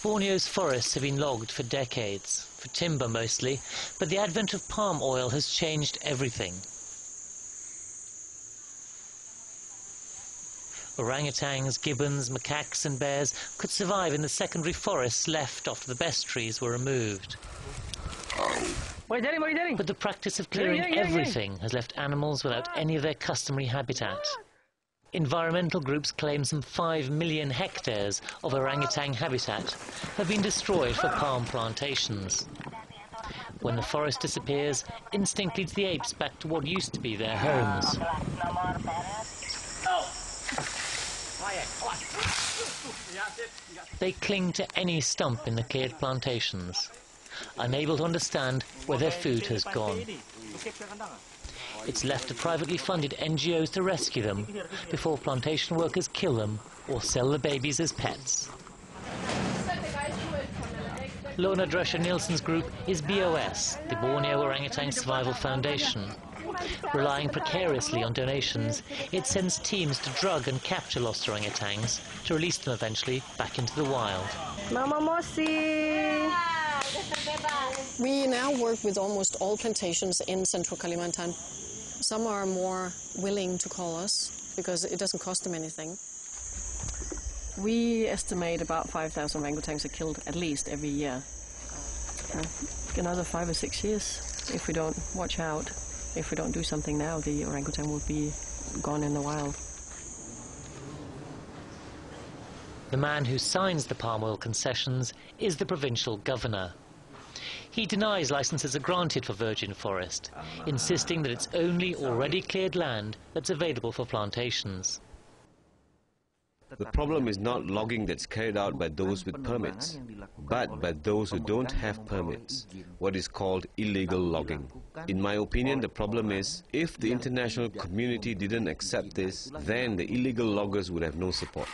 Borneo's forests have been logged for decades, for timber mostly, but the advent of palm oil has changed everything. Orangutans, gibbons, macaques and bears could survive in the secondary forests left after the best trees were removed. But the practice of clearing everything has left animals without any of their customary habitat. Environmental groups claim some 5 million hectares of orangutan habitat have been destroyed for palm plantations. When the forest disappears, instinct leads the apes back to what used to be their homes. They cling to any stump in the cleared plantations, unable to understand where their food has gone. It's left to privately funded NGOs to rescue them before plantation workers kill them or sell the babies as pets. Lona Drescher-Nielsen's group is BOS, the Borneo Orangutan Survival Foundation. Relying precariously on donations, it sends teams to drug and capture lost orangutans to release them eventually back into the wild. Mama Mosi! We now work with almost all plantations in central Kalimantan. Some are more willing to call us because it doesn't cost them anything. We estimate about 5,000 orangutans are killed at least every year. Another 5 or 6 years, if we don't watch out, if we don't do something now, the orangutan will be gone in the wild. The man who signs the palm oil concessions is the provincial governor. He denies licenses are granted for virgin forest, insisting that it's only already cleared land that's available for plantations. The problem is not logging that's carried out by those with permits, but by those who don't have permits, what is called illegal logging. In my opinion, the problem is, if the international community didn't accept this, then the illegal loggers would have no support.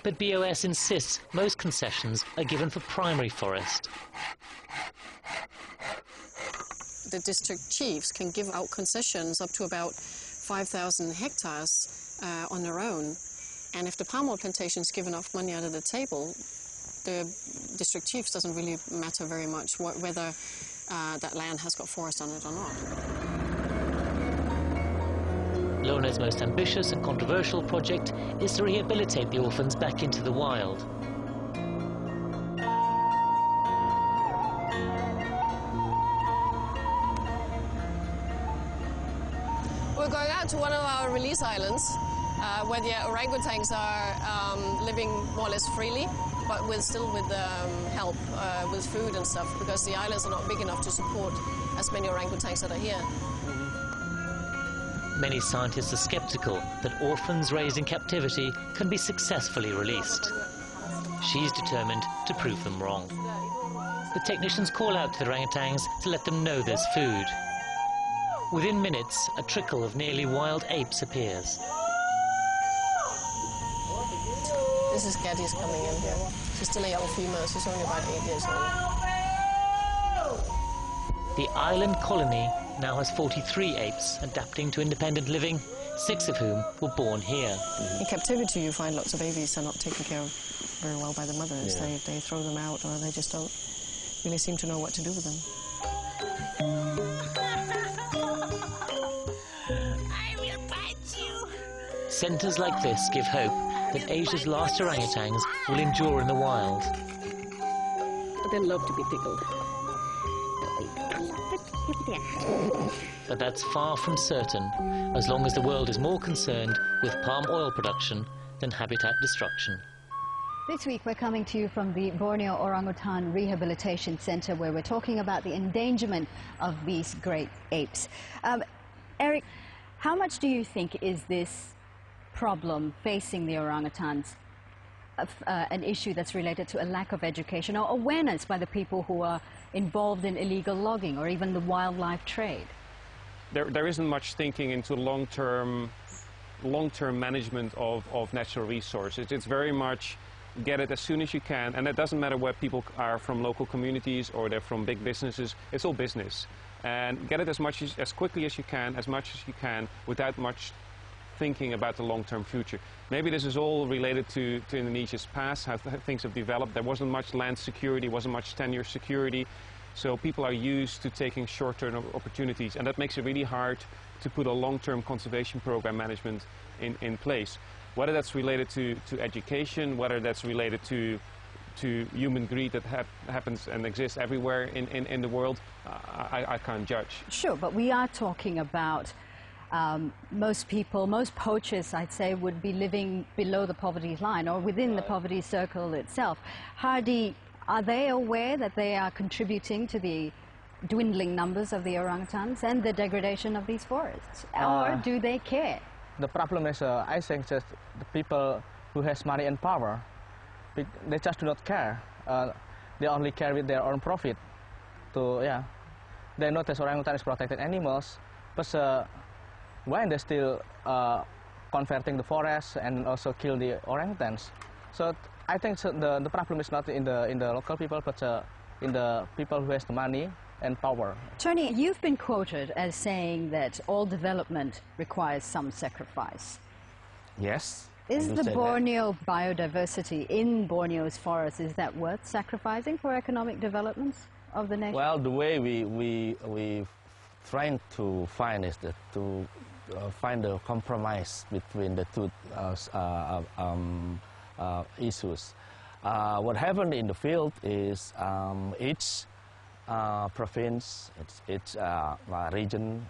But BOS insists most concessions are given for primary forest. The district chiefs can give out concessions up to about 5,000 hectares on their own. And if the palm oil plantation give enough money out of the table, the district chiefs doesn't really matter very much whether that land has got forest on it or not. Lona's most ambitious and controversial project is to rehabilitate the orphans back into the wild. We're going out to one of our release islands where the orangutans are living more or less freely, but still with help with food and stuff, because the islands are not big enough to support as many orangutans that are here. Many scientists are skeptical that orphans raised in captivity can be successfully released. She's determined to prove them wrong. The technicians call out to the orangutans to let them know there's food. Within minutes, a trickle of nearly wild apes appears. This is Gaddy's coming in here. She's still a young female. She's only about 8 years old. The island colony now has 43 apes adapting to independent living, 6 of whom were born here. In captivity, you find lots of babies are not taken care of very well by the mothers. Yeah. They throw them out, or they just don't really seem to know what to do with them. I will bite you. Centres like this give hope that Asia's last orangutans will endure in the wild. But they love to be tickled. But that's far from certain, as long as the world is more concerned with palm oil production than habitat destruction. This week we're coming to you from the Borneo Orangutan Rehabilitation Center, where we're talking about the endangerment of these great apes. Eric, how much do you think is this problem facing the orangutans an issue that's related to a lack of education or awareness by the people who are involved in illegal logging or even the wildlife trade? There isn't much thinking into long-term management of natural resources. It's very much get it as soon as you can, and it doesn't matter whether people are from local communities or they're from big businesses, it's all business. And get it as quickly as you can, as much as you can, without much thinking about the long-term future. Maybe this is all related to Indonesia's past, how things have developed. There wasn't much land security, wasn't much tenure security, so people are used to taking short-term opportunities, and that makes it really hard to put a long-term conservation program management in place. Whether that's related to education, whether that's related to human greed that happens and exists everywhere in the world, I can't judge. Sure, but we are talking about most people, most poachers, I'd say, would be living below the poverty line or within the poverty circle itself. Hardy, are they aware that they are contributing to the dwindling numbers of the orangutans and the degradation of these forests? Or do they care? The problem is, I think, that the people who has money and power, they just do not care. They only care with their own profit. They know that orangutan is protected animals, but why they still converting the forest and also kill the orangutans? So I think the problem is not in the local people, but in the people who has the money and power. Tony, you've been quoted as saying that all development requires some sacrifice. Yes. Is the Borneo biodiversity in Borneo's forests, is that worth sacrificing for economic developments of the nation? Well, the way we trying to find is that to find a compromise between the two issues. What happened in the field is each province, each region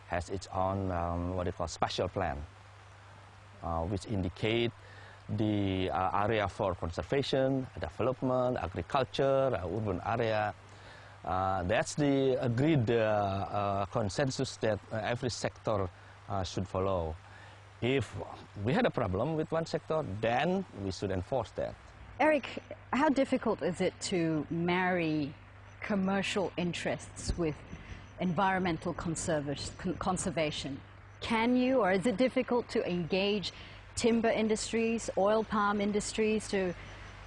has its own what they call special plan, which indicate the area for conservation, development, agriculture, urban area. That's the agreed consensus that every sector should follow. If we had a problem with one sector, then we should enforce that. Eric, how difficult is it to marry commercial interests with environmental conservation? Can you, or is it difficult to engage timber industries, oil palm industries to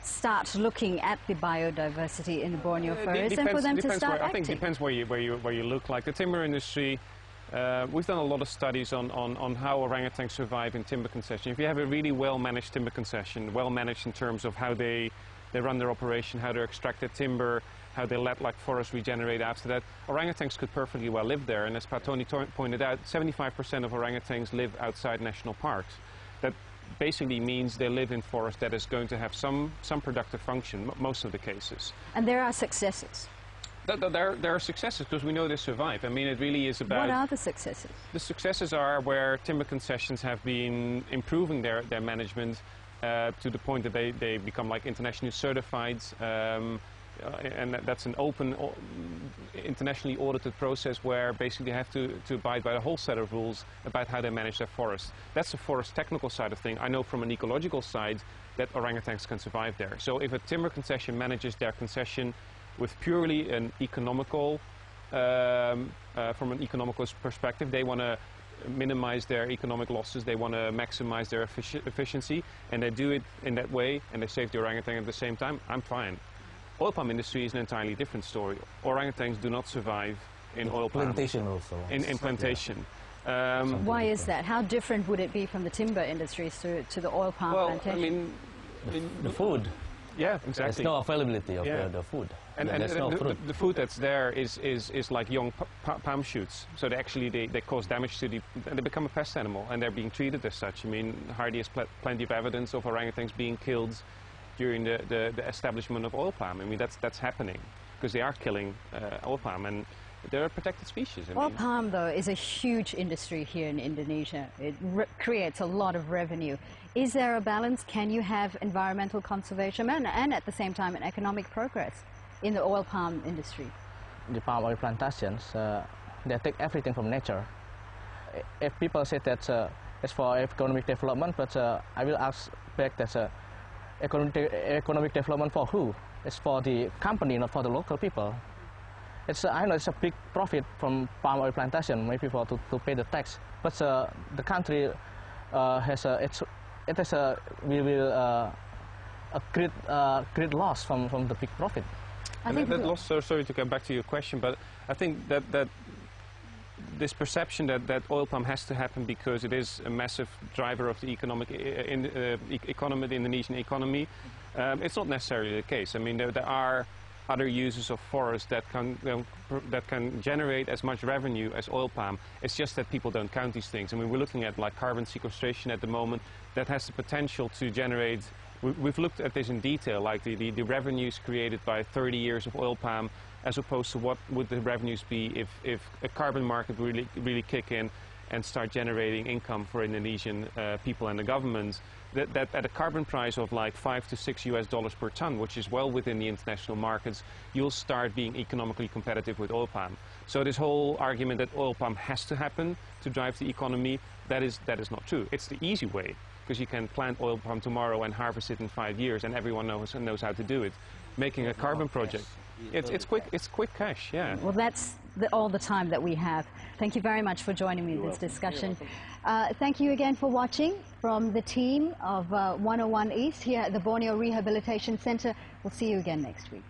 start looking at the biodiversity in the Borneo forests and for them to start acting? I think it depends where you look. Like the timber industry, we've done a lot of studies on how orangutans survive in timber concession. If you have a really well-managed timber concession, well-managed in terms of how they run their operation, how they extract the timber, how they let forest regenerate after that, orangutans could perfectly well live there. And as Tony pointed out, 75% of orangutans live outside national parks. That basically means they live in forest that is going to have some productive function, most of the cases. And there are successes. There are successes because we know they survive. I mean, it really is about... What are the successes? The successes are where timber concessions have been improving their management to the point that they become internationally certified, and that's an open, internationally audited process where basically they have to abide by a whole set of rules about how they manage their forests. That's the forest technical side of things. I know from an ecological side that orangutans can survive there. So if a timber concession manages their concession with purely an economical, from an economical perspective, they want to minimize their economic losses, they want to maximize their efficiency, and they do it in that way, and they save the orangutan at the same time, I'm fine. Oil palm industry is an entirely different story. Orangutans do not survive in oil palm. Plantation also. In plantation. Why is that? How different would it be from the timber industries to the oil palm plantation? I mean, the food. Yeah, exactly. There's no availability of the food. And there's no fruit. The food that's there is like young palm shoots. So they cause damage to they become a pest animal, and they're being treated as such. I mean, Hardy has plenty of evidence of orangutans being killed during the establishment of oil palm. I mean, that's happening because they are killing oil palm, and they're a protected species. Oil palm, though, is a huge industry here in Indonesia. It creates a lot of revenue. Is there a balance? Can you have environmental conservation and at the same time an economic progress in the oil palm industry? The palm oil plantations, they take everything from nature. If people say that it's for economic development, but I will ask back that economic development for who? It's for the company, not for the local people. I know it's a big profit from palm oil plantation, maybe for to pay the tax, but the country we will a great loss from the big profit. I think that loss, sorry to come back to your question, but I think that this perception that oil palm has to happen because it is a massive driver of the economy, the Indonesian economy, it's not necessarily the case. I mean, there are other uses of forest that can generate as much revenue as oil palm. It's just that people don't count these things. I mean, we're looking at like carbon sequestration at the moment that has the potential to generate. We've looked at this in detail, like the revenues created by 30 years of oil palm, as opposed to what would the revenues be if a carbon market really kick in and start generating income for Indonesian people and the government. That at a carbon price of like $5 to $6 per ton, which is well within the international markets, you'll start being economically competitive with oil palm. So this whole argument that oil palm has to happen to drive the economy, that is not true. It's the easy way, because you can plant oil palm tomorrow and harvest it in 5 years, and everyone knows how to do it. Making a carbon project, it's quick cash, yeah. Well, that's all the time that we have. Thank you very much for joining me in this discussion. Thank you again for watching from the team of 101 East here at the Borneo Rehabilitation Centre. We'll see you again next week.